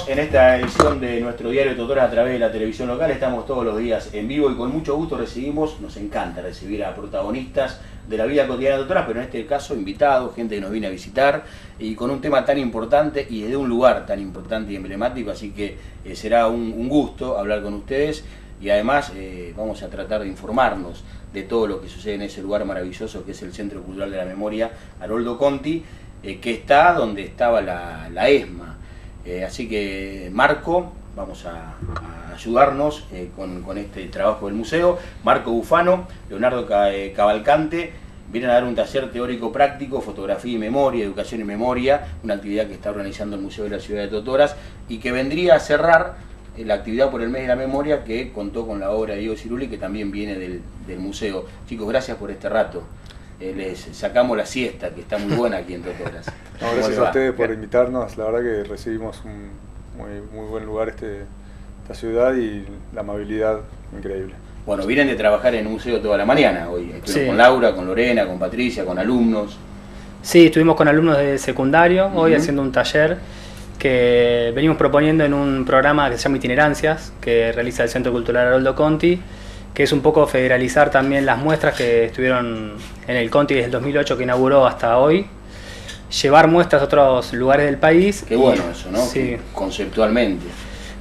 Seguimos en esta edición de nuestro diario Totoras a través de la televisión local. Estamos todos los días en vivo y con mucho gusto nos encanta recibir a protagonistas de la vida cotidiana de Totoras, pero en este caso invitados, gente que nos viene a visitar y con un tema tan importante y de un lugar tan importante y emblemático, así que será un gusto hablar con ustedes y además vamos a tratar de informarnos de todo lo que sucede en ese lugar maravilloso que es el Centro Cultural de la Memoria Haroldo Conti, que está donde estaba la ESMA. Así que Marco, vamos a ayudarnos con este trabajo del museo. Marco Bufano, Leonardo Cavalcante, vienen a dar un taller teórico práctico, fotografía y memoria, educación y memoria, una actividad que está organizando el Museo de la Ciudad de Totoras y que vendría a cerrar la actividad por el mes de la memoria que contó con la obra de Diego Cirulli, que también viene del museo. Chicos, gracias por este rato. Les sacamos la siesta, que está muy buena aquí en Totoras. No, gracias a ustedes por invitarnos, la verdad que recibimos un muy buen lugar esta ciudad y la amabilidad increíble. Bueno, vienen de trabajar en un museo toda la mañana hoy, estuvieron con Laura, con Lorena, con Patricia, con alumnos. Sí, estuvimos con alumnos de secundario hoy haciendo un taller que venimos proponiendo en un programa que se llama Itinerancias, que realiza el Centro Cultural Haroldo Conti, que es un poco federalizar también las muestras que estuvieron en el Conti desde el 2008 que inauguró hasta hoy, llevar muestras a otros lugares del país. Qué bueno eso, ¿no? Sí. Conceptualmente.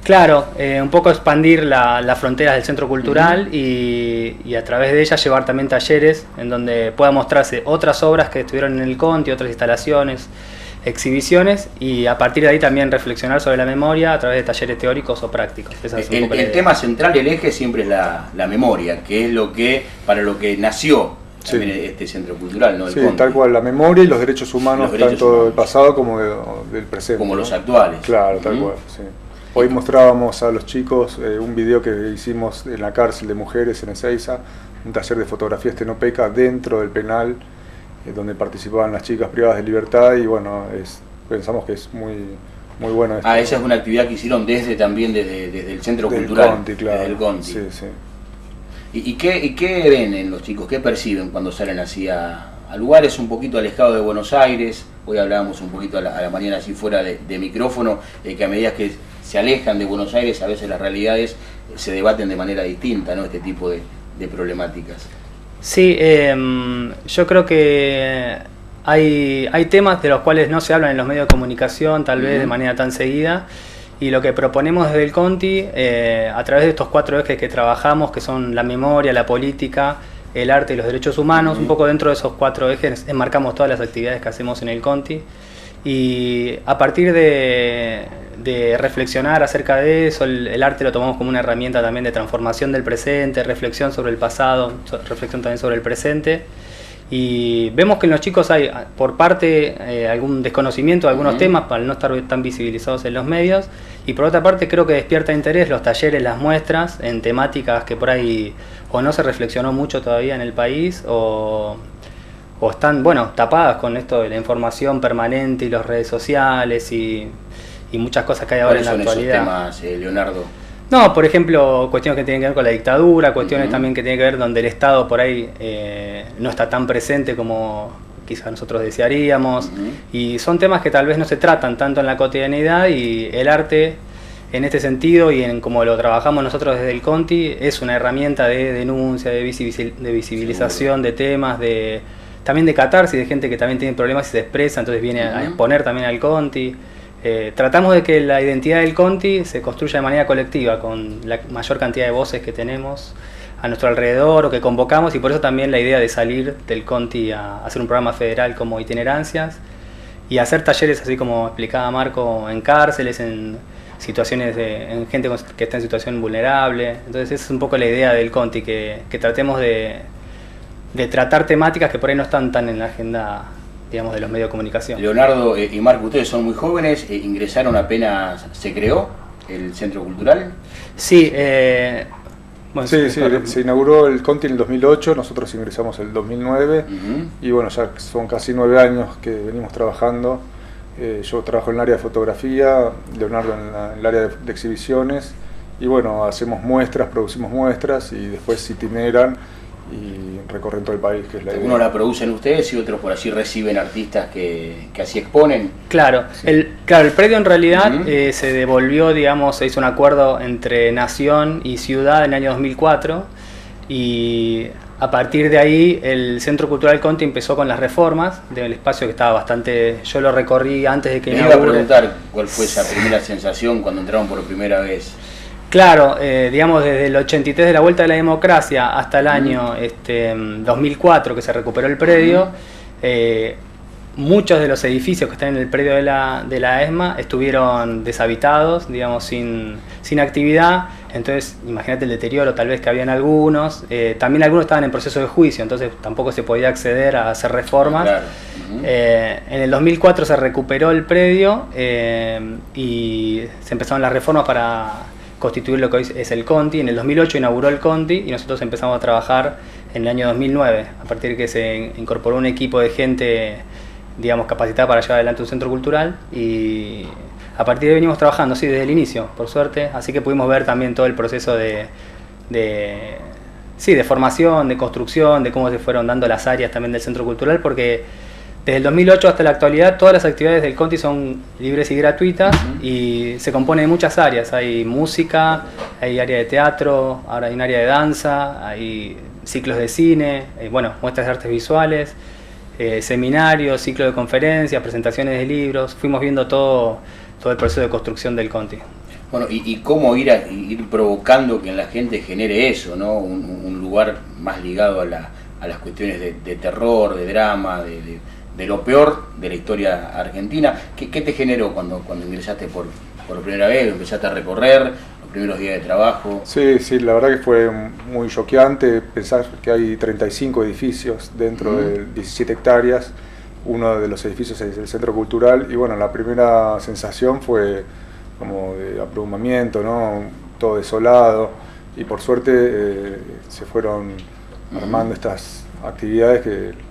Claro, un poco expandir las fronteras del centro cultural y a través de ellas llevar también talleres en donde pueda mostrarse otras obras que estuvieron en el Conti, otras instalaciones, exhibiciones, y a partir de ahí también reflexionar sobre la memoria a través de talleres teóricos o prácticos. El tema central y el eje siempre es la memoria, que es para lo que nació este centro cultural, ¿no? Sí, tal cual, la memoria y los derechos humanos, tanto del pasado como del presente. Como los actuales. Claro, tal cual, sí. Hoy mostrábamos a los chicos un video que hicimos en la cárcel de mujeres en Ezeiza, un taller de fotografía estenopeca dentro del penal, donde participaban las chicas privadas de libertad y bueno, pensamos que es muy bueno. Esa es una actividad que hicieron desde el Centro Cultural. Conti, claro. Desde el Conti. Sí, sí. ¿Y qué ven en los chicos? ¿Qué perciben cuando salen así a lugares un poquito alejados de Buenos Aires? Hoy hablábamos un poquito a la mañana así fuera de micrófono, que a medida que se alejan de Buenos Aires a veces las realidades se debaten de manera distinta, ¿no? Este tipo de problemáticas. Sí, yo creo que hay temas de los cuales no se hablan en los medios de comunicación, tal vez de manera tan seguida, y lo que proponemos desde el Conti, a través de estos 4 ejes que trabajamos, que son la memoria, la política, el arte y los derechos humanos, un poco dentro de esos 4 ejes enmarcamos todas las actividades que hacemos en el Conti, y a partir de reflexionar acerca de eso, el arte lo tomamos como una herramienta también de transformación del presente, reflexión sobre el pasado, reflexión también sobre el presente, y vemos que en los chicos hay por parte algún desconocimiento de algunos temas al no estar tan visibilizados en los medios, y por otra parte creo que despierta interés los talleres, las muestras en temáticas que por ahí o no se reflexionó mucho todavía en el país o están tapadas con esto de la información permanente y las redes sociales y muchas cosas que hay ahora en la actualidad. ¿Cuáles son esos temas, Leonardo? No, por ejemplo, cuestiones que tienen que ver con la dictadura, cuestiones también que tienen que ver donde el Estado por ahí no está tan presente como quizás nosotros desearíamos, y son temas que tal vez no se tratan tanto en la cotidianidad, y el arte en este sentido y en como lo trabajamos nosotros desde el Conti es una herramienta de denuncia, de visibilización de temas, también de catarsis, de gente que también tiene problemas y se expresa, entonces viene a exponer también al Conti. Tratamos de que la identidad del Conti se construya de manera colectiva, con la mayor cantidad de voces que tenemos a nuestro alrededor o que convocamos, y por eso también la idea de salir del Conti a hacer un programa federal como Itinerancias y hacer talleres, así como explicaba Marco, en cárceles, en situaciones en gente que está en situación vulnerable. Entonces esa es un poco la idea del Conti, que tratemos de tratar temáticas que por ahí no están tan en la agenda, digamos, de los medios de comunicación. Leonardo y Marco, ustedes son muy jóvenes, ingresaron apenas se creó el Centro Cultural. Sí, se inauguró el Conti en el 2008, nosotros ingresamos en el 2009 y bueno, ya son casi 9 años que venimos trabajando. Yo trabajo en el área de fotografía, Leonardo en el área de exhibiciones, y bueno, hacemos muestras, producimos muestras y después se itineran y recorren todo el país, que es la idea. Uno la producen ustedes y otros por allí reciben artistas que así exponen. Claro, sí. El predio en realidad se devolvió, digamos, se hizo un acuerdo entre Nación y Ciudad en el año 2004 y a partir de ahí el Centro Cultural Conti empezó con las reformas del espacio que estaba bastante... Yo lo recorrí antes de que Me iba a preguntar cuál fue esa primera sensación cuando entraron por primera vez. Claro, digamos desde el 83 de la vuelta de la democracia hasta el año 2004 que se recuperó el predio, muchos de los edificios que están en el predio de la ESMA estuvieron deshabitados, digamos, sin actividad. Entonces, imagínate el deterioro tal vez que habían algunos. También algunos estaban en proceso de juicio, entonces tampoco se podía acceder a hacer reformas. Claro. En el 2004 se recuperó el predio y se empezaron las reformas para constituir lo que hoy es el Conti. En el 2008 inauguró el Conti y nosotros empezamos a trabajar en el año 2009, a partir de que se incorporó un equipo de gente, digamos, capacitada para llevar adelante un centro cultural, y a partir de ahí venimos trabajando, sí, desde el inicio, por suerte, así que pudimos ver también todo el proceso de formación, de construcción, de cómo se fueron dando las áreas también del centro cultural, porque desde el 2008 hasta la actualidad todas las actividades del Conti son libres y gratuitas y se compone de muchas áreas. Hay música, hay área de teatro, ahora hay un área de danza, hay ciclos de cine, muestras de artes visuales, seminarios, ciclo de conferencias, presentaciones de libros. Fuimos viendo todo el proceso de construcción del Conti. Bueno, y cómo ir provocando que en la gente genere eso, ¿no? Un lugar más ligado a las cuestiones de terror, de drama, de lo peor de la historia argentina. ¿Qué te generó cuando ingresaste por primera vez, empezaste a recorrer los primeros días de trabajo? Sí, la verdad que fue muy choqueante pensar que hay 35 edificios dentro de 17 hectáreas. Uno de los edificios es el Centro Cultural y bueno, la primera sensación fue como de abrumamiento, ¿no? Todo desolado, y por suerte se fueron armando estas actividades que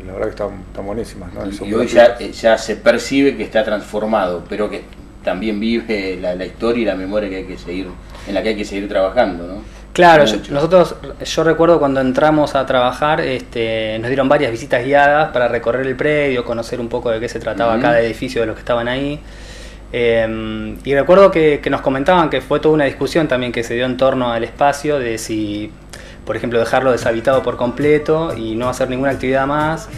la verdad que están buenísimas, ¿no? Y hoy ya se percibe que está transformado, pero que también vive la historia y la memoria en la que hay que seguir trabajando, ¿no? Claro, yo recuerdo cuando entramos a trabajar, nos dieron varias visitas guiadas para recorrer el predio, conocer un poco de qué se trataba cada edificio de los que estaban ahí. Y recuerdo que nos comentaban que fue toda una discusión también que se dio en torno al espacio, de si, por ejemplo, dejarlo deshabitado por completo y no hacer ninguna actividad más,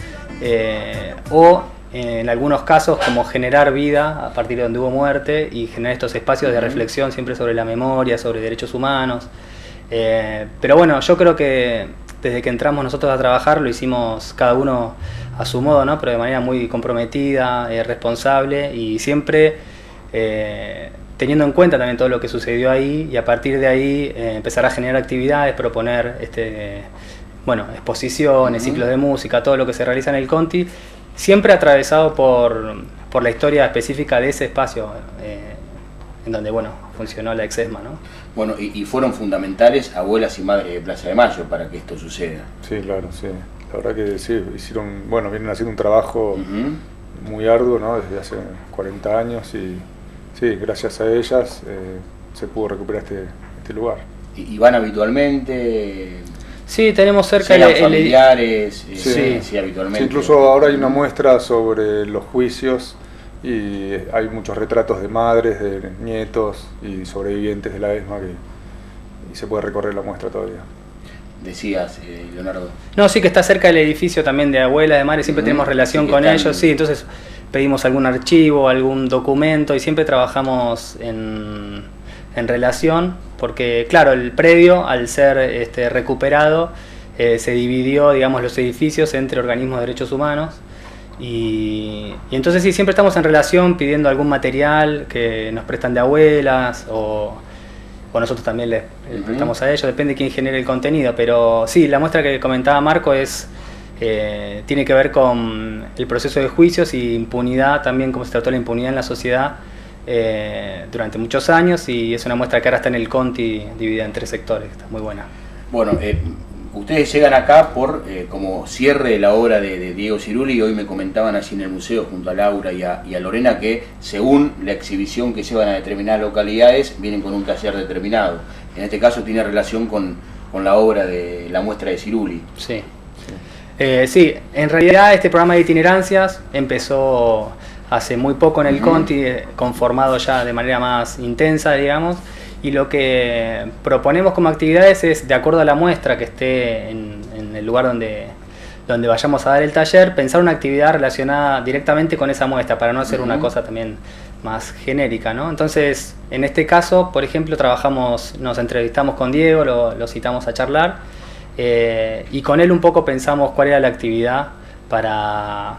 o en algunos casos como generar vida a partir de donde hubo muerte y generar estos espacios de reflexión siempre sobre la memoria, sobre derechos humanos. Pero bueno, yo creo que desde que entramos nosotros a trabajar lo hicimos cada uno a su modo, ¿no? Pero de manera muy comprometida, responsable y siempre teniendo en cuenta también todo lo que sucedió ahí, y a partir de ahí empezar a generar actividades, proponer exposiciones, ciclos de música, todo lo que se realiza en el Conti, siempre atravesado por la historia específica de ese espacio en donde funcionó la ex-ESMA, ¿no? Bueno, y fueron fundamentales abuelas y madres de Plaza de Mayo para que esto suceda. Sí, claro, sí. La verdad que sí, vienen haciendo un trabajo muy arduo, ¿no? Desde hace 40 años y sí, gracias a ellas se pudo recuperar este lugar. ¿Y van habitualmente? Sí, tenemos cerca de familiares, sí, habitualmente. Sí, incluso ahora hay una muestra sobre los juicios y hay muchos retratos de madres, de nietos y sobrevivientes de la ESMA y se puede recorrer la muestra todavía. Decías, Leonardo. No, sí, que está cerca del edificio también de abuelas, de madres, siempre tenemos relación con ellos, sí, entonces pedimos algún archivo, algún documento y siempre trabajamos en relación, porque claro, el predio al ser recuperado se dividió, digamos, los edificios entre organismos de derechos humanos y entonces sí, siempre estamos en relación pidiendo algún material que nos prestan de abuelas o nosotros también les prestamos a ellos, depende de quién genere el contenido, pero sí, la muestra que comentaba Marco tiene que ver con el proceso de juicios y impunidad, también cómo se trató la impunidad en la sociedad durante muchos años, y es una muestra que ahora está en el Conti dividida en 3 sectores, está muy buena. Bueno, ustedes llegan acá como cierre de la obra de Diego Cirulli, y hoy me comentaban allí en el museo junto a Laura y a Lorena que según la exhibición que llevan a determinadas localidades vienen con un taller determinado. En este caso tiene relación con con la obra de la muestra de Ciruli. Sí. Sí, en realidad este programa de itinerancias empezó hace muy poco en el Conti, conformado ya de manera más intensa, digamos, y lo que proponemos como actividades es, de acuerdo a la muestra que esté en el lugar donde vayamos a dar el taller, pensar una actividad relacionada directamente con esa muestra, para no hacer una cosa también más genérica, ¿no? Entonces, en este caso, por ejemplo, nos entrevistamos con Diego, lo citamos a charlar, y con él un poco pensamos cuál era la actividad para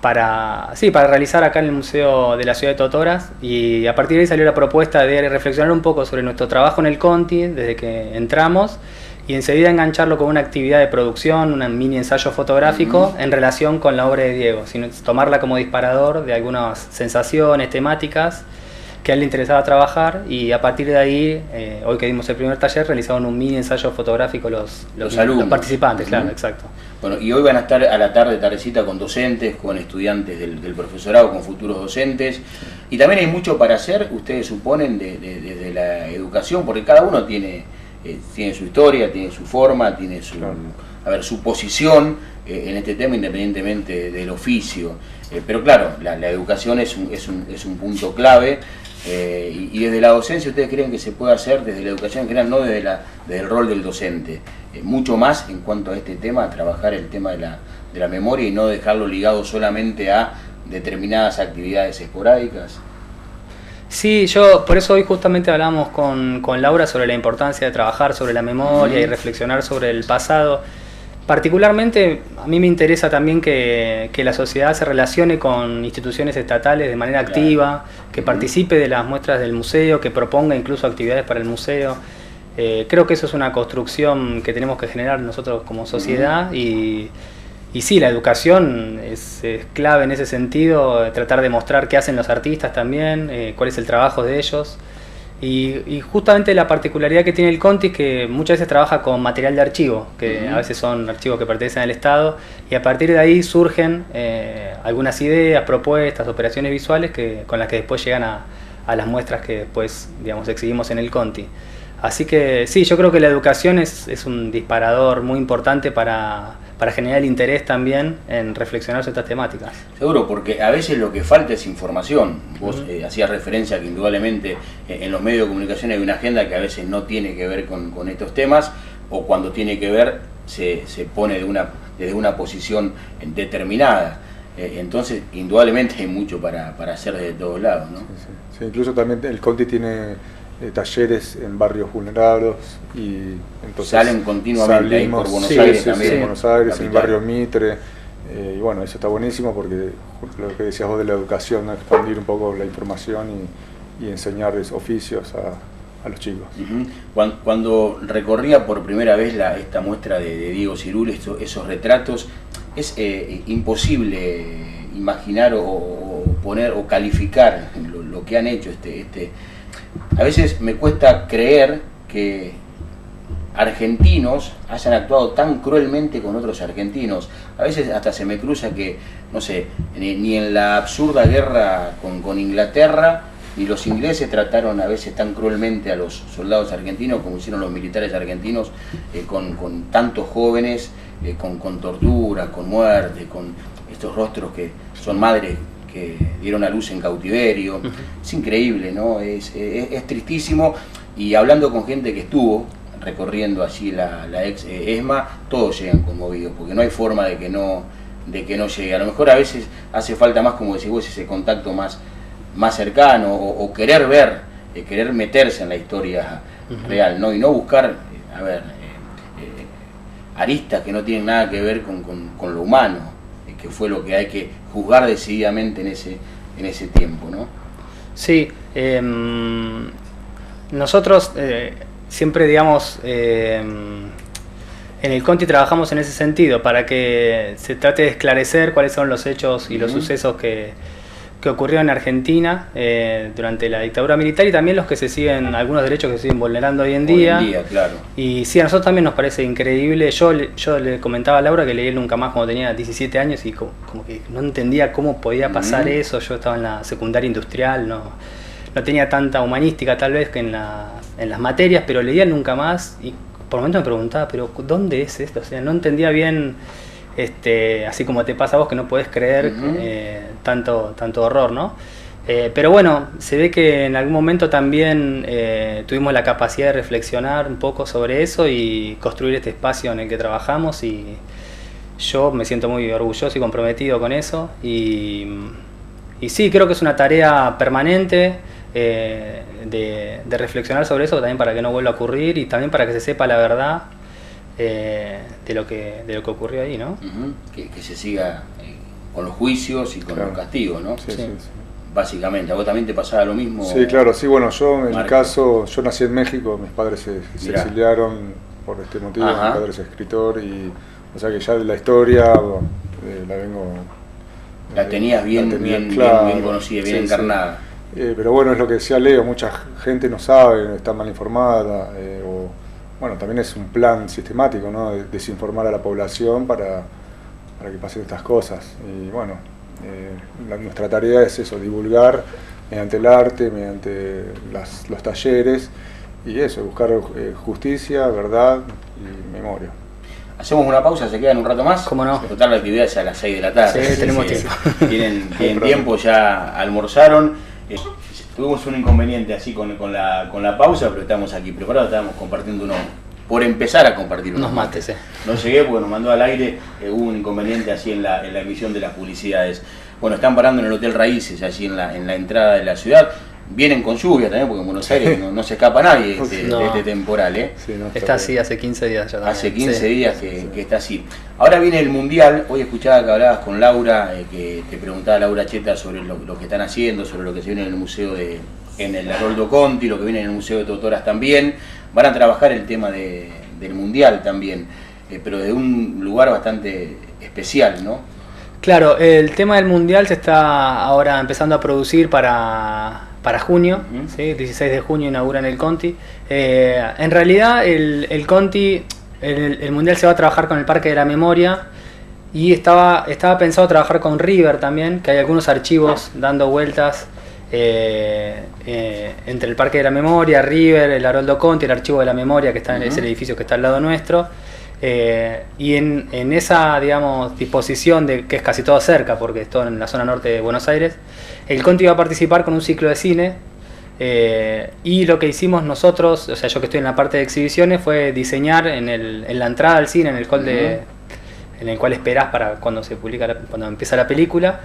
realizar acá en el Museo de la Ciudad de Totoras, y a partir de ahí salió la propuesta de reflexionar un poco sobre nuestro trabajo en el Conti desde que entramos, y enseguida engancharlo con una actividad de producción, un mini ensayo fotográfico en relación con la obra de Diego, sino tomarla como disparador de algunas sensaciones, temáticas que a él le interesaba trabajar, y a partir de ahí, hoy que dimos el primer taller, realizaron un mini ensayo fotográfico los participantes, claro, exacto. Bueno, y hoy van a estar a la tardecita con docentes, con estudiantes del profesorado, con futuros docentes, y también hay mucho para hacer, ustedes suponen, desde la educación, porque cada uno tiene su historia, tiene su forma, tiene su posición en este tema, independientemente del oficio. Pero claro, la educación es un punto clave, y desde la docencia, ¿ustedes creen que se puede hacer desde la educación en general, no desde el rol del docente? Mucho más en cuanto a este tema, a trabajar el tema de la memoria y no dejarlo ligado solamente a determinadas actividades esporádicas. Sí, por eso hoy justamente hablamos con Laura sobre la importancia de trabajar sobre la memoria y reflexionar sobre el pasado. Particularmente a mí me interesa también que la sociedad se relacione con instituciones estatales de manera activa, que participe de las muestras del museo, que proponga incluso actividades para el museo. Creo que eso es una construcción que tenemos que generar nosotros como sociedad, y sí, la educación es clave en ese sentido, tratar de mostrar qué hacen los artistas también, cuál es el trabajo de ellos. Y justamente la particularidad que tiene el Conti es que muchas veces trabaja con material de archivo, que a veces son archivos que pertenecen al Estado, y a partir de ahí surgen algunas ideas, propuestas, operaciones visuales con las que después llegan a las muestras que después, digamos, exhibimos en el Conti. Así que sí, yo creo que la educación es un disparador muy importante para generar el interés también en reflexionar sobre estas temáticas. Seguro, porque a veces lo que falta es información. Vos hacías referencia a que indudablemente en los medios de comunicación hay una agenda que a veces no tiene que ver con estos temas, o cuando tiene que ver se pone desde una posición determinada. Entonces, indudablemente hay mucho para hacer desde todos lados, ¿no? Sí, incluso también el Conti tiene talleres en barrios vulnerados, y entonces salen continuamente ahí por Buenos Aires también. Sí, Buenos Aires, en el barrio Mitre, y bueno, eso está buenísimo porque lo que decías vos de la educación, ¿no? Expandir un poco la información y enseñarles oficios a los chicos. Cuando recorría por primera vez esta muestra de Diego Ciruli, esos retratos, es imposible imaginar o poner o calificar lo que han hecho. A veces me cuesta creer que argentinos hayan actuado tan cruelmente con otros argentinos. A veces hasta se me cruza que, no sé, ni en la absurda guerra con Inglaterra, ni los ingleses trataron a veces tan cruelmente a los soldados argentinos como hicieron los militares argentinos con tantos jóvenes, con tortura, con muerte, con estos rostros que son madres que dieron a luz en cautiverio. Es increíble, ¿no? Es tristísimo, y hablando con gente que estuvo recorriendo allí la ex ESMA, todos llegan conmovidos, porque no hay forma de que no llegue. A lo mejor a veces hace falta más, como decís vos, ese contacto más cercano, o querer ver, querer meterse en la historia real, ¿no? Y no buscar, aristas que no tienen nada que ver con lo humano, que fue lo que hay que juzgar decididamente en ese tiempo, ¿no? Sí, nosotros siempre, digamos, en el Conti trabajamos en ese sentido, para que se trate de esclarecer cuáles son los hechos y los sucesos que ocurrieron en Argentina durante la dictadura militar, y también algunos derechos que se siguen vulnerando hoy en día. Hoy en día, claro. Y sí, a nosotros también nos parece increíble. Yo le comentaba a Laura que leí Nunca Más cuando tenía 17 años, y como que no entendía cómo podía pasar eso. Yo estaba en la secundaria industrial, no tenía tanta humanística tal vez que en las materias, pero leía Nunca Más, y por momentos me preguntaba, pero ¿dónde es esto? O sea, no entendía bien, así como te pasa a vos, que no podés creer tanto horror, ¿no? Pero bueno, se ve que en algún momento también tuvimos la capacidad de reflexionar un poco sobre eso y construir este espacio en el que trabajamos, y yo me siento muy orgulloso y comprometido con eso, y sí, creo que es una tarea permanente de reflexionar sobre eso, también para que no vuelva a ocurrir y también para que se sepa la verdad de lo que ocurrió ahí, ¿no? Que se siga con los juicios y con los castigos, ¿no? Sí. Básicamente, ¿a vos también te pasaba lo mismo? Sí, claro, sí, bueno, yo en mi Marco. caso, yo nací en México, mis padres se exiliaron por este motivo, mi padre es escritor, y o sea que ya de la historia la vengo... La tenías bien conocida, bien encarnada. Pero bueno, es lo que decía Leo, mucha gente no sabe, está mal informada, o bueno, también es un plan sistemático, ¿no? De desinformar a la población para que pasen estas cosas. Y bueno, nuestra tarea es eso, divulgar mediante el arte, mediante los talleres, y eso, buscar justicia, verdad y memoria. Hacemos una pausa, se quedan un rato más. ¿Cómo no? Total, la actividad es a las 6 de la tarde. Sí, tenemos tiempo. Tienen tiempo, ya almorzaron. Tuvimos un inconveniente así con la pausa, pero estamos aquí preparados, estábamos compartiendo por empezar a compartir unos mates. No llegué porque nos mandó al aire, hubo un inconveniente así en la emisión de las publicidades. Bueno, están parando en el Hotel Raíces, allí en la entrada de la ciudad. Vienen con lluvia también, porque en Buenos Aires no se escapa nadie de este temporal, ¿eh? Sí, no, está así hace 15 días ya también. Hace 15 días que está así. Ahora viene el Mundial. Hoy escuchaba que hablabas con Laura, que te preguntaba Laura Cheta sobre lo que están haciendo, sobre lo que se viene en el museo en el Haroldo Conti, lo que viene en el Museo de Totoras también. Van a trabajar el tema del Mundial también, pero de un lugar bastante especial, ¿no? Claro, el tema del Mundial se está ahora empezando a producir para junio, ¿sí? El 16 de junio inauguran el Conti. En realidad el Conti, el Mundial se va a trabajar con el Parque de la Memoria, y estaba pensado trabajar con River también, que hay algunos archivos dando vueltas entre el Parque de la Memoria, River, el Haroldo Conti, el Archivo de la Memoria, que está en ese edificio que está al lado nuestro. Y en esa, digamos, disposición que es casi todo cerca, porque es todo en la zona norte de Buenos Aires, el Conti va a participar con un ciclo de cine, y lo que hicimos nosotros, o sea, yo que estoy en la parte de exhibiciones, fue diseñar en la entrada al cine, en el hall en el cual esperás para cuando cuando empieza la película,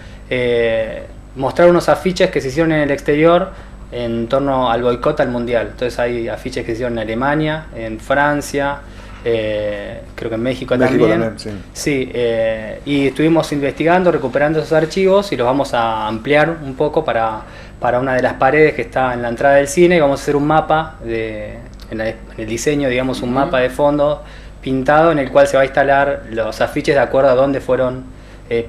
mostrar unos afiches que se hicieron en el exterior en torno al boicot al Mundial. Entonces hay afiches que se hicieron en Alemania, en Francia, creo que en México también. Sí, y estuvimos investigando, recuperando esos archivos, y los vamos a ampliar un poco para una de las paredes que está en la entrada del cine, y vamos a hacer un mapa en el diseño, digamos, un mapa de fondo pintado en el cual se va a instalar los afiches de acuerdo a dónde fueron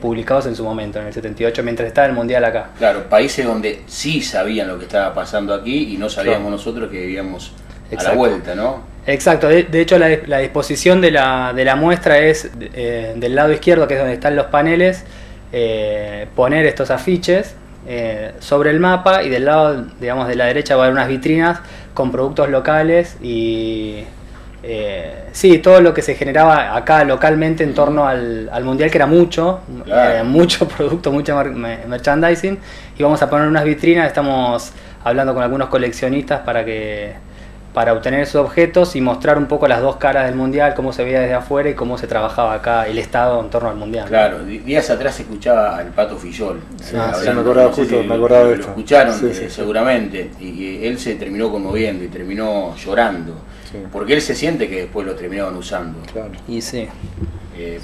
publicados en su momento, en el 78, mientras estaba el Mundial acá. Claro, países donde sí sabían lo que estaba pasando aquí y no sabíamos nosotros que vivíamos a la vuelta, ¿no? Exacto, de hecho la disposición de la muestra es del lado izquierdo, que es donde están los paneles, poner estos afiches sobre el mapa, y del lado, digamos, de la derecha va a haber unas vitrinas con productos locales y sí, todo lo que se generaba acá localmente en torno al Mundial, que era mucho, claro. Mucho producto, mucho merchandising, y vamos a poner unas vitrinas. Estamos hablando con algunos coleccionistas para obtener esos objetos y mostrar un poco las dos caras del Mundial, cómo se veía desde afuera y cómo se trabajaba acá el Estado en torno al Mundial. Claro, días atrás escuchaba al Pato Fillol. Me acordaba de esto. Lo escucharon Sí. seguramente, y él se terminó conmoviendo y terminó llorando, porque él se siente que después lo terminaban usando. Claro. Y sí.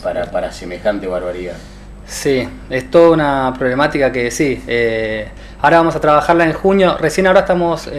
Para semejante barbaridad. Sí, es toda una problemática que sí. Ahora vamos a trabajarla en junio. Recién ahora estamos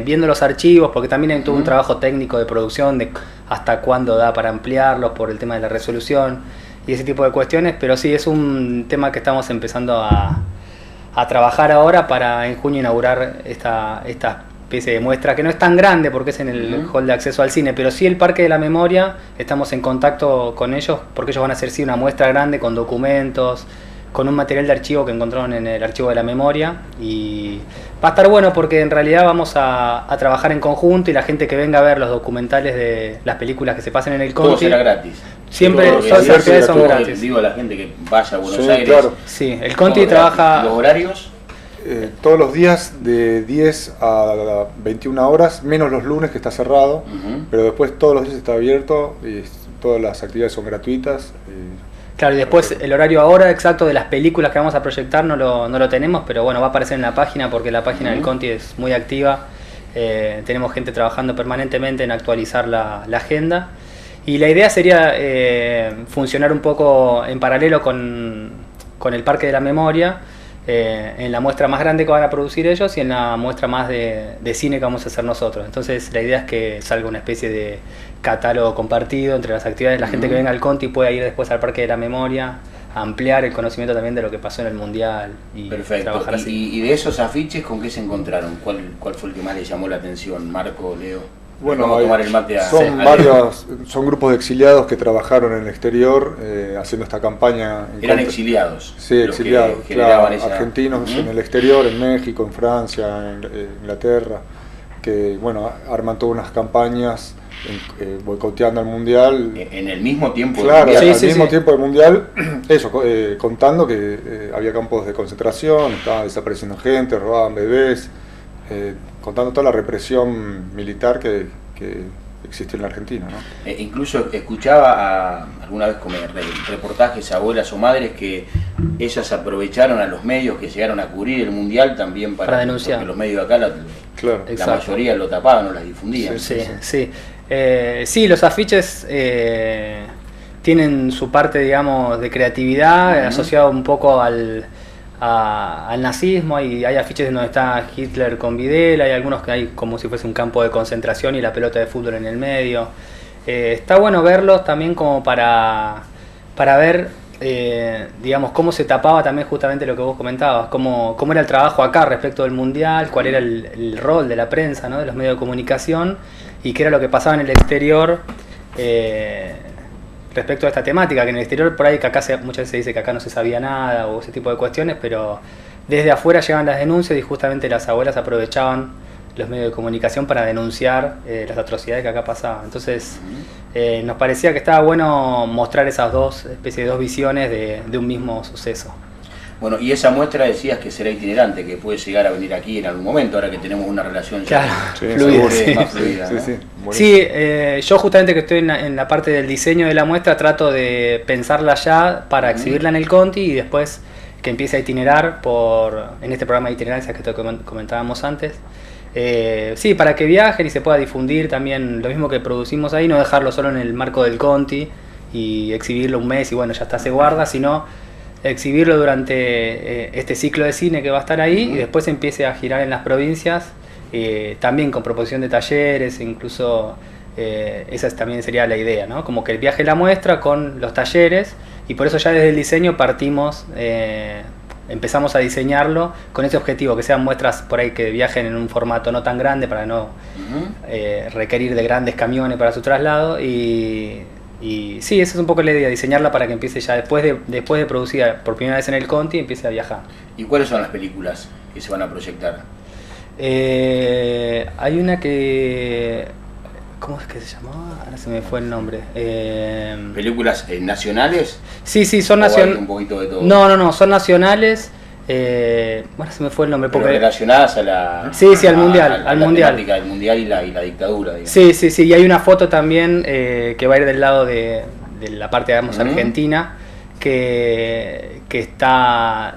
viendo los archivos, porque también hay todo un trabajo técnico de producción de hasta cuándo da para ampliarlos por el tema de la resolución y ese tipo de cuestiones. Pero sí, es un tema que estamos empezando a trabajar ahora para en junio inaugurar esta especie de muestra, que no es tan grande porque es en el hall de acceso al cine, pero sí el Parque de la Memoria. Estamos en contacto con ellos porque ellos van a hacer sí una muestra grande con documentos, con un material de archivo que encontraron en el Archivo de la Memoria, y Va a estar bueno porque en realidad vamos a trabajar en conjunto y la gente que venga a ver los documentales de las películas que se pasen en el Conti. Todo será gratis. Siempre Todo todas las actividades son gratis. Digo a la gente que vaya a Buenos Sí, Aires. claro. Sí, el Conti trabaja... ¿Los horarios? Todos los días de 10 a 21 horas, menos los lunes que está cerrado, pero después todos los días está abierto y todas las actividades son gratuitas. Claro, y después el horario ahora exacto de las películas que vamos a proyectar no lo tenemos, pero bueno, va a aparecer en la página porque la página del Conti es muy activa. Tenemos gente trabajando permanentemente en actualizar la agenda. Y la idea sería funcionar un poco en paralelo con el Parque de la Memoria, en la muestra más grande que van a producir ellos y en la muestra más de cine que vamos a hacer nosotros. Entonces la idea es que salga una especie de catálogo compartido entre las actividades. La gente que venga al Conti pueda ir después al Parque de la Memoria, a ampliar el conocimiento también de lo que pasó en el Mundial y perfecto. trabajar así. ¿Y de esos afiches con qué se encontraron? ¿Cuál fue el que más les llamó la atención? Marco, Leo. Bueno, Vamos a tomar el mate son grupos de exiliados que trabajaron en el exterior haciendo esta campaña. Eran exiliados. Sí, exiliados, claro, argentinos en el exterior, en México, en Francia, en Inglaterra, que bueno, arman todas unas campañas boicoteando al Mundial. En el mismo tiempo claro, del Mundial. al mismo tiempo del Mundial, eso, contando que había campos de concentración, estaba desapareciendo gente, robaban bebés, contando toda la represión militar que existe en la Argentina, ¿no? Incluso escuchaba alguna vez como reportajes a abuelas o madres que ellas aprovecharon a los medios que llegaron a cubrir el Mundial también para denunciar. Porque los medios de acá la mayoría lo tapaban o las difundían. Sí, los afiches tienen su parte, digamos, de creatividad, asociado un poco al nazismo. Hay afiches donde está Hitler con Videla, hay algunos que hay como si fuese un campo de concentración y la pelota de fútbol en el medio. Está bueno verlos también como para ver, digamos, cómo se tapaba también justamente lo que vos comentabas, cómo era el trabajo acá respecto del Mundial, cuál era el rol de la prensa, ¿no? De los medios de comunicación y qué era lo que pasaba en el exterior respecto a esta temática, que en el exterior por ahí que acá muchas veces se dice que acá no se sabía nada o ese tipo de cuestiones, pero desde afuera llegaban las denuncias y justamente las abuelas aprovechaban los medios de comunicación para denunciar las atrocidades que acá pasaban. Entonces nos parecía que estaba bueno mostrar esas dos especies de dos visiones de un mismo suceso. Bueno, y esa muestra decías que será itinerante, que puede llegar a venir aquí en algún momento, ahora que tenemos una relación claro, fluida, más fluida, ¿no? Sí, yo justamente que estoy en la parte del diseño de la muestra trato de pensarla ya para exhibirla en el Conti y después que empiece a itinerar en este programa de itinerancias que comentábamos antes. Sí, para que viajen y se pueda difundir también lo mismo que producimos ahí, no dejarlo solo en el marco del Conti y exhibirlo un mes y bueno, ya está, se guarda, sino exhibirlo durante este ciclo de cine que va a estar ahí y después empiece a girar en las provincias, también con proposición de talleres, incluso esa también sería la idea, ¿no? Como que el viaje la muestra con los talleres y por eso ya desde el diseño partimos, empezamos a diseñarlo con ese objetivo, que sean muestras por ahí que viajen en un formato no tan grande para no requerir de grandes camiones para su traslado y sí, esa es un poco la idea, diseñarla para que empiece ya después de producida por primera vez en el Conti, empiece a viajar. ¿Y cuáles son las películas que se van a proyectar? Hay una que... ¿Cómo es que se llamaba? Ahora se me fue el nombre. ¿Películas nacionales? Sí, son nacionales. Un poquito de todo. No, son nacionales. Bueno, se me fue el nombre. Pero relacionadas a la... Sí, al Mundial. Al Mundial. La temática del Mundial y la dictadura, digamos. Sí, y hay una foto también que va a ir del lado de la parte, digamos, argentina, que está,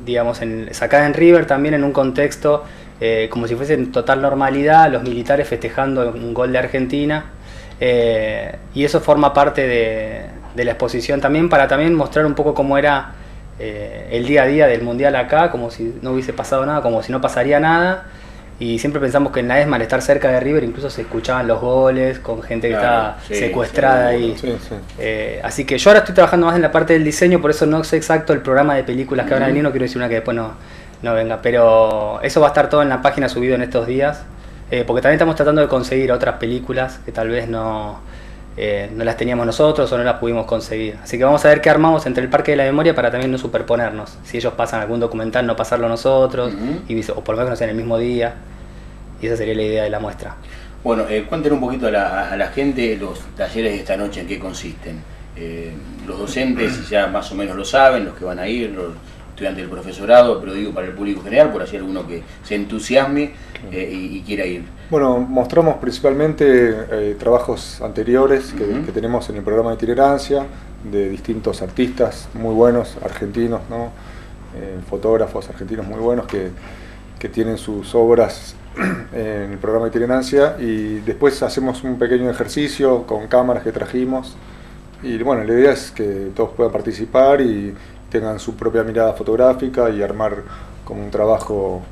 digamos, sacada en River también en un contexto como si fuese en total normalidad, los militares festejando un gol de Argentina, y eso forma parte de la exposición también, para también mostrar un poco cómo era el día a día del Mundial acá, como si no hubiese pasado nada, como si no pasaría nada. Y siempre pensamos que en la ESMA, al estar cerca de River, incluso se escuchaban los goles con gente que estaba secuestrada ahí. Así que yo ahora estoy trabajando más en la parte del diseño, por eso no sé exacto el programa de películas que van a venir, no quiero decir una que después no venga, pero eso va a estar todo en la página subido en estos días, porque también estamos tratando de conseguir otras películas que tal vez no no las teníamos nosotros o no las pudimos conseguir. Así que vamos a ver qué armamos entre el Parque de la Memoria para también no superponernos. Si ellos pasan algún documental, no pasarlo nosotros, o por lo menos en el mismo día. Y esa sería la idea de la muestra. Bueno, cuéntenos un poquito a la gente los talleres de esta noche, en qué consisten. Los docentes ya más o menos lo saben, los que van a ir, los estudiantes del profesorado, pero digo para el público general, por así alguno que se entusiasme y quiera ir. Bueno, mostramos principalmente trabajos anteriores que tenemos en el programa de itinerancia, de distintos artistas muy buenos, argentinos, ¿no? Fotógrafos argentinos muy buenos que tienen sus obras en el programa de itinerancia, y después hacemos un pequeño ejercicio con cámaras que trajimos, y bueno, la idea es que todos puedan participar y tengan su propia mirada fotográfica y armar como un trabajo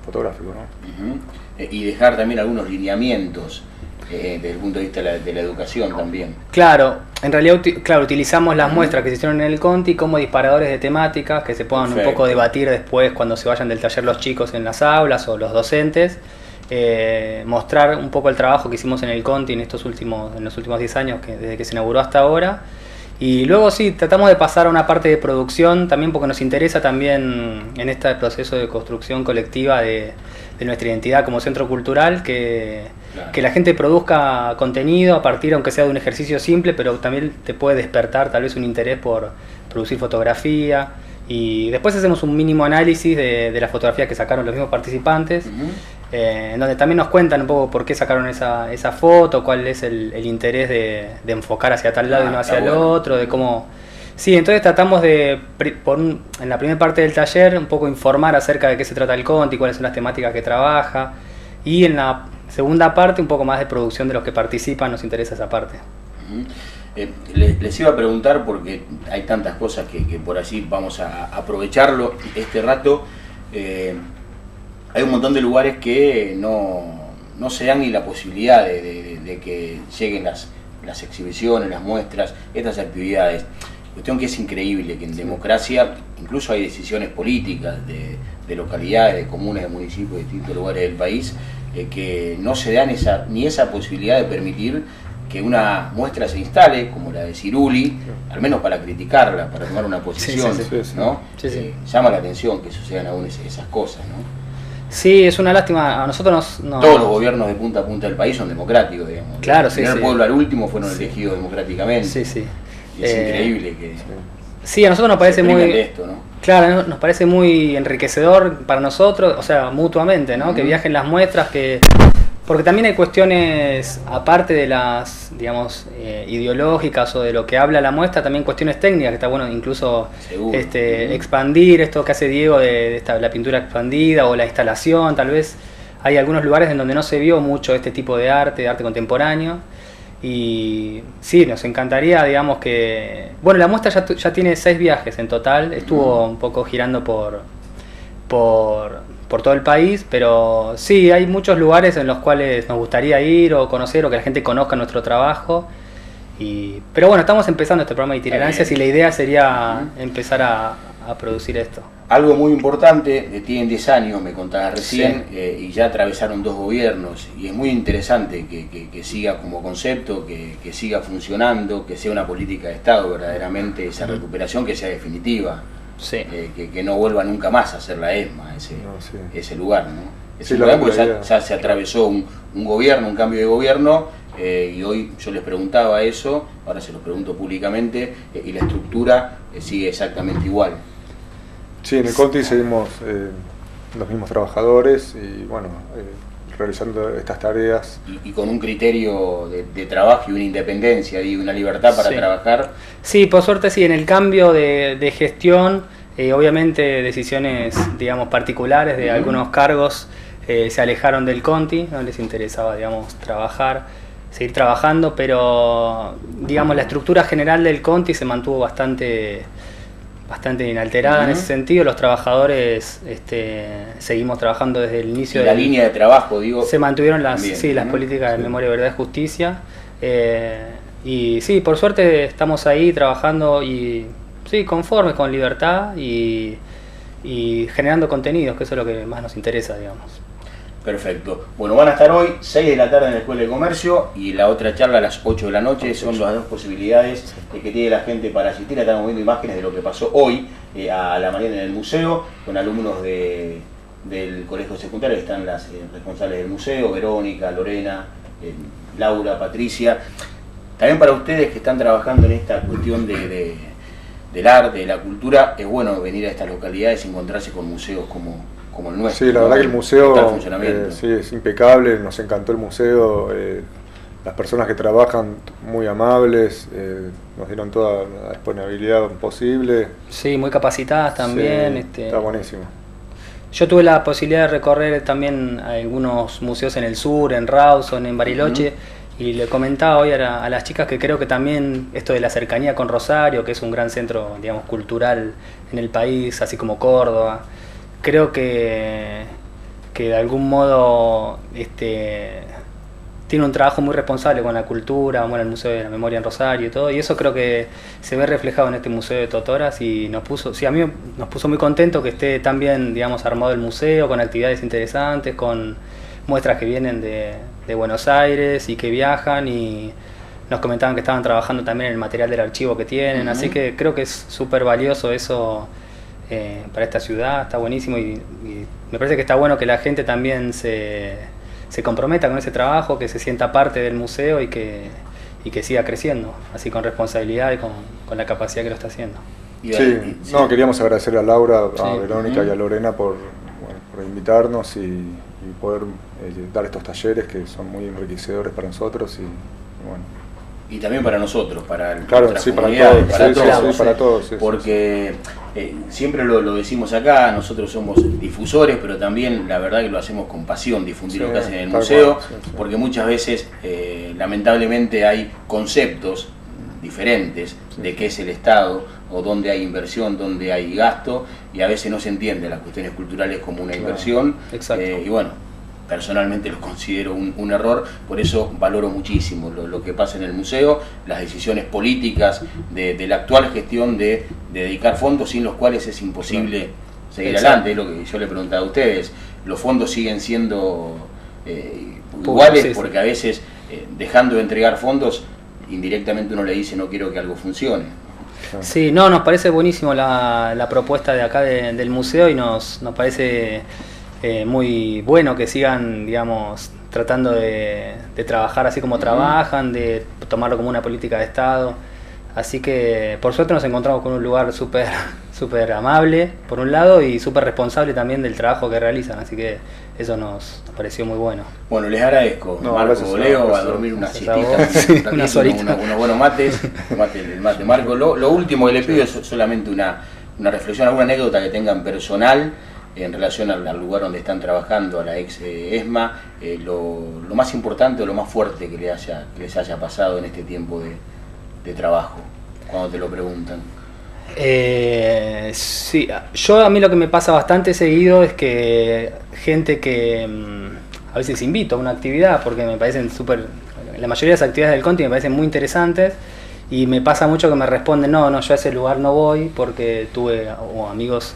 fotográfico, ¿no? Y dejar también algunos lineamientos desde el punto de vista de la educación también. Claro, en realidad utilizamos las muestras que se hicieron en el Conti como disparadores de temáticas que se puedan un poco debatir después cuando se vayan del taller los chicos en las aulas o los docentes. Mostrar un poco el trabajo que hicimos en el Conti en los últimos 10 años, desde que se inauguró hasta ahora. Y luego sí, tratamos de pasar a una parte de producción también, porque nos interesa también en este proceso de construcción colectiva de nuestra identidad como centro cultural, que la gente produzca contenido a partir, aunque sea de un ejercicio simple, pero también te puede despertar tal vez un interés por producir fotografía. Y después hacemos un mínimo análisis de las fotografías que sacaron los mismos participantes, en donde también nos cuentan un poco por qué sacaron esa foto, cuál es el interés de enfocar hacia tal lado y no hacia el otro, de cómo... Sí, entonces tratamos de, en la primera parte del taller, un poco informar acerca de qué se trata el Conti, cuáles son las temáticas que trabaja, y en la segunda parte un poco más de producción de los que participan, nos interesa esa parte. Les iba a preguntar, porque hay tantas cosas que por allí vamos a aprovecharlo este rato. Hay un montón de lugares que no se dan ni la posibilidad de que lleguen las exhibiciones, las muestras, estas actividades. Cuestión que es increíble, que en democracia incluso hay decisiones políticas de localidades, de comunas, de municipios, de distintos lugares del país, que no se dan ni esa posibilidad de permitir que una muestra se instale, como la de Ciruli, al menos para criticarla, para tomar una posición, ¿no? Llama la atención que sucedan aún esas cosas, ¿no? Sí, es una lástima. A nosotros todos los gobiernos de punta a punta del país son democráticos, digamos. Claro, del primer pueblo al último fueron elegidos democráticamente. Y es increíble que... Sí, a nosotros nos parece muy... esto, ¿no? Claro, nos parece muy enriquecedor para nosotros, o sea, mutuamente, ¿no? Que viajen las muestras, porque también hay cuestiones, aparte de las, digamos, ideológicas o de lo que habla la muestra, también cuestiones técnicas, que está bueno incluso expandir esto que hace Diego de la pintura expandida o la instalación. Tal vez hay algunos lugares en donde no se vio mucho este tipo de arte contemporáneo. Y sí, nos encantaría, digamos que... Bueno, la muestra ya tiene 6 viajes en total, estuvo un poco girando por todo el país, pero sí, hay muchos lugares en los cuales nos gustaría ir o conocer, o que la gente conozca nuestro trabajo. Pero bueno, estamos empezando este programa de itinerancias y la idea sería empezar a producir esto. Algo muy importante, tienen 10 años, me contabas recién, y ya atravesaron 2 gobiernos, y es muy interesante que siga como concepto, que siga funcionando, que sea una política de Estado verdaderamente, esa recuperación que sea definitiva. Que no vuelva nunca más a ser la ESMA, ese lugar, ¿no? Ese lugar, porque ya se atravesó un gobierno, un cambio de gobierno, y hoy yo les preguntaba eso, ahora se lo pregunto públicamente, y la estructura sigue exactamente igual. Sí, en el Conti seguimos los mismos trabajadores y bueno, realizando estas tareas. Y con un criterio de trabajo y una independencia y una libertad para trabajar. Sí, por suerte sí, en el cambio de gestión, obviamente decisiones, digamos, particulares de algunos cargos se alejaron del Conti, no les interesaba, digamos, seguir trabajando, pero digamos la estructura general del Conti se mantuvo bastante inalterada en ese sentido. Los trabajadores seguimos trabajando desde el inicio de la línea de trabajo, digo. Se mantuvieron las políticas de memoria, verdad y justicia. Y sí, por suerte estamos ahí trabajando y conformes, con libertad y generando contenidos, que eso es lo que más nos interesa, digamos. Perfecto. Bueno, van a estar hoy 6 de la tarde en la Escuela de Comercio y la otra charla a las 8 de la noche. Son las dos posibilidades que tiene la gente para asistir. Estamos viendo imágenes de lo que pasó hoy a la mañana en el museo con alumnos del colegio secundario. Están las responsables del museo, Verónica, Lorena, Laura, Patricia. También para ustedes que están trabajando en esta cuestión del arte, de la cultura, es bueno venir a estas localidades y encontrarse con museos como el nuestro. Sí, la verdad que el museo sí, es impecable, nos encantó el museo, las personas que trabajan muy amables, nos dieron toda la disponibilidad posible. Sí, muy capacitadas también. Sí, está buenísimo. Yo tuve la posibilidad de recorrer también algunos museos en el sur, en Rawson, en Bariloche, y le comentaba hoy a las chicas que creo que también esto de la cercanía con Rosario, que es un gran centro, digamos, cultural en el país, así como Córdoba, creo que de algún modo tiene un trabajo muy responsable con la cultura, bueno, el Museo de la Memoria en Rosario y todo, y eso creo que se ve reflejado en este Museo de Totoras y a mí nos puso muy contento que esté tan bien, digamos, armado el museo, con actividades interesantes, con muestras que vienen de Buenos Aires y que viajan, y nos comentaban que estaban trabajando también en el material del archivo que tienen, así que creo que es súper valioso eso para esta ciudad, está buenísimo y me parece que está bueno que la gente también se comprometa con ese trabajo, que se sienta parte del museo y que siga creciendo, así con responsabilidad y con la capacidad que lo está haciendo. Sí, no, queríamos agradecer a Laura, a Verónica y a Lorena por invitarnos y poder dar estos talleres que son muy enriquecedores para nosotros y bueno. Y también para nosotros, para claro, sí, para todos, para todos, porque siempre lo decimos acá, nosotros somos difusores, pero también la verdad que lo hacemos con pasión, difundir lo que hacen en el museo, porque muchas veces lamentablemente hay conceptos diferentes de qué es el Estado, o dónde hay inversión, dónde hay gasto, y a veces no se entiende las cuestiones culturales como una inversión, y bueno, personalmente lo considero un error, por eso valoro muchísimo lo que pasa en el museo, las decisiones políticas de la actual gestión de dedicar fondos sin los cuales es imposible seguir adelante. Es lo que yo le preguntaba a ustedes, los fondos siguen siendo iguales porque a veces dejando de entregar fondos indirectamente uno le dice no quiero que algo funcione. Sí, no, nos parece buenísimo la propuesta de acá del museo y nos parece muy bueno que sigan, digamos, tratando de trabajar así como trabajan, de tomarlo como una política de Estado. Así que por suerte nos encontramos con un lugar súper amable, por un lado, y súper responsable también del trabajo que realizan. Así que eso nos pareció muy bueno. Bueno, les agradezco. Marco, Leo, a dormir una siestita, unos buenos mates, el mate Marco. Lo último que le pido es solamente una reflexión, alguna anécdota que tengan personal en relación al lugar donde están trabajando, a la ex ESMA, lo más importante o lo más fuerte que les haya pasado en este tiempo de trabajo, cuando te lo preguntan. Sí, a mí lo que me pasa bastante seguido es que gente que a veces invito a una actividad porque me parecen la mayoría de las actividades del Conti me parecen muy interesantes, y me pasa mucho que me responden, no, yo a ese lugar no voy porque tuve amigos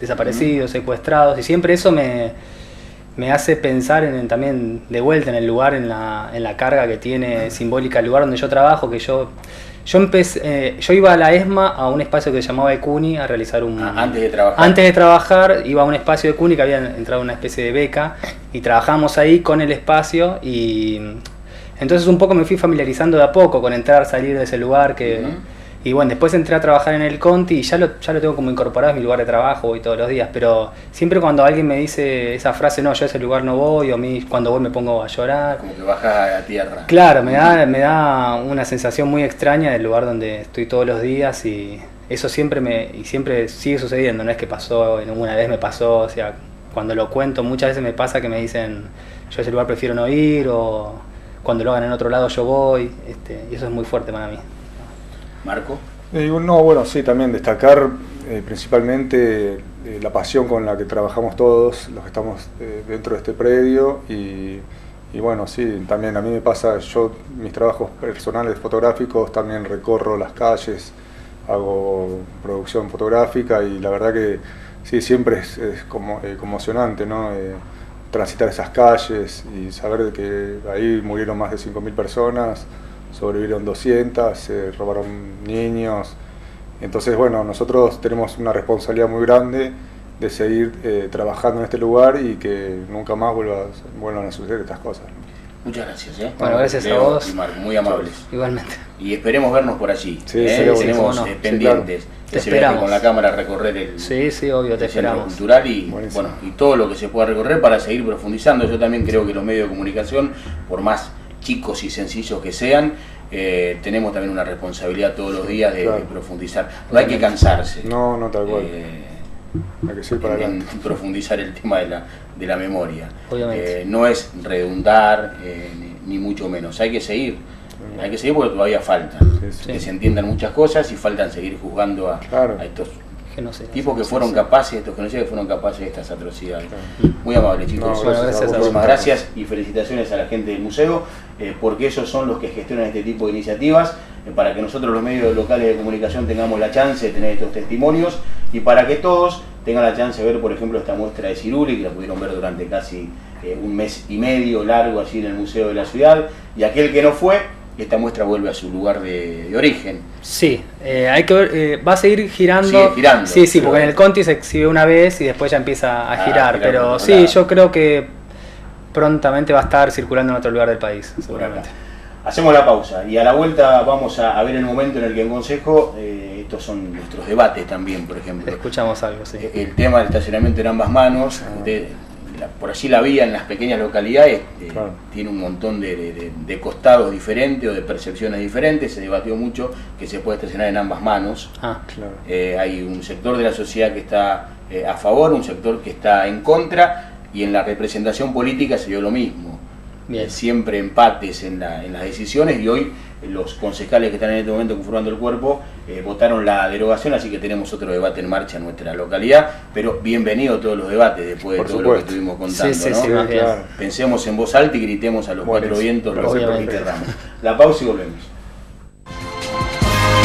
desaparecidos, secuestrados, y siempre eso me hace pensar también de vuelta en el lugar, en la carga que tiene simbólica el lugar donde yo trabajo, que yo iba a la ESMA a un espacio que se llamaba ECUNI a realizar antes de trabajar. Antes de trabajar iba a un espacio de ECUNI que había entrado una especie de beca, y trabajamos ahí con el espacio, y entonces un poco me fui familiarizando de a poco con entrar, salir de ese lugar y bueno, después entré a trabajar en el Conti y ya lo tengo como incorporado en mi lugar de trabajo, voy todos los días, pero siempre cuando alguien me dice esa frase, no, yo a ese lugar no voy, o cuando voy me pongo a llorar. Como que baja a tierra. Claro, me da una sensación muy extraña del lugar donde estoy todos los días, y eso siempre sigue sucediendo, no es que pasó, una vez me pasó, o sea, cuando lo cuento muchas veces me pasa que me dicen, yo a ese lugar prefiero no ir, o cuando lo hagan en otro lado yo voy, y eso es muy fuerte para mí. Marco. No, bueno, sí, también destacar principalmente la pasión con la que trabajamos todos los que estamos dentro de este predio, y bueno, sí, también a mí me pasa, yo mis trabajos personales fotográficos también recorro las calles, hago producción fotográfica, y la verdad que sí, siempre es como conmocionante, ¿no? transitar esas calles y saber de que ahí murieron más de 5.000 personas, sobrevivieron 200, se robaron niños. Entonces, bueno, nosotros tenemos una responsabilidad muy grande de seguir trabajando en este lugar y que nunca más vuelvan a suceder estas cosas. Muchas gracias. Bueno, gracias Leo a vos. y Marco, muy amables. Igualmente. Y esperemos vernos por allí. Sí, tenemos bueno. pendientes. Te Ese viaje esperamos. con la cámara a recorrer el, Sí, obvio, te el centro esperamos. cultural y, Buenísimo. bueno, y todo lo que se pueda recorrer para seguir profundizando. Yo también creo que los medios de comunicación, por más chicos y sencillos que sean, tenemos también una responsabilidad todos los días de profundizar. No hay que cansarse. No, tal cual. Hay que seguir para en adelante. profundizar el tema de la memoria. Obviamente. No es redundar, ni mucho menos. Hay que seguir porque todavía faltan. Sí. Que se entiendan muchas cosas y faltan seguir juzgando a estos Genocidio. tipos que fueron capaces, estos genocidas que fueron capaces de estas atrocidades. Muy amable, chicos. No, gracias a vos. Muchísimas gracias y felicitaciones a la gente del museo, porque ellos son los que gestionan este tipo de iniciativas, para que nosotros los medios locales de comunicación tengamos la chance de tener estos testimonios y para que todos tengan la chance de ver, por ejemplo, esta muestra de Ciruli, que la pudieron ver durante casi un mes y medio largo allí en el Museo de la Ciudad, y aquel que no fue, esta muestra vuelve a su lugar de origen. Sí, hay que ver, va a seguir girando. Sigue girando. Sí, porque en el Conti se exhibe una vez y después ya empieza a girar, pero por sí, lado. yo creo que prontamente va a estar circulando en otro lugar del país, Por acá. seguramente. Hacemos la pausa y a la vuelta vamos a ver el momento en el que en Consejo, estos son nuestros debates también, por ejemplo. Escuchamos algo, sí. El tema del estacionamiento en ambas manos, por allí la vía en las pequeñas localidades Claro. tiene un montón de costados diferentes o de percepciones diferentes. Se debatió mucho que se puede estacionar en ambas manos. Claro. Hay un sector de la sociedad que está a favor, un sector que está en contra, y en la representación política se vio lo mismo. Bien. Siempre empates en las decisiones, y hoy los concejales que están en este momento conformando el cuerpo votaron la derogación, así que tenemos otro debate en marcha en nuestra localidad, pero bienvenido a todos los debates después de Por todo supuesto. lo que estuvimos contando, Sí, ¿no? sí, más bien. Claro. Pensemos en voz alta y gritemos a los cuatro Buenísimo. vientos lo que Obviamente. querramos. La pausa y volvemos.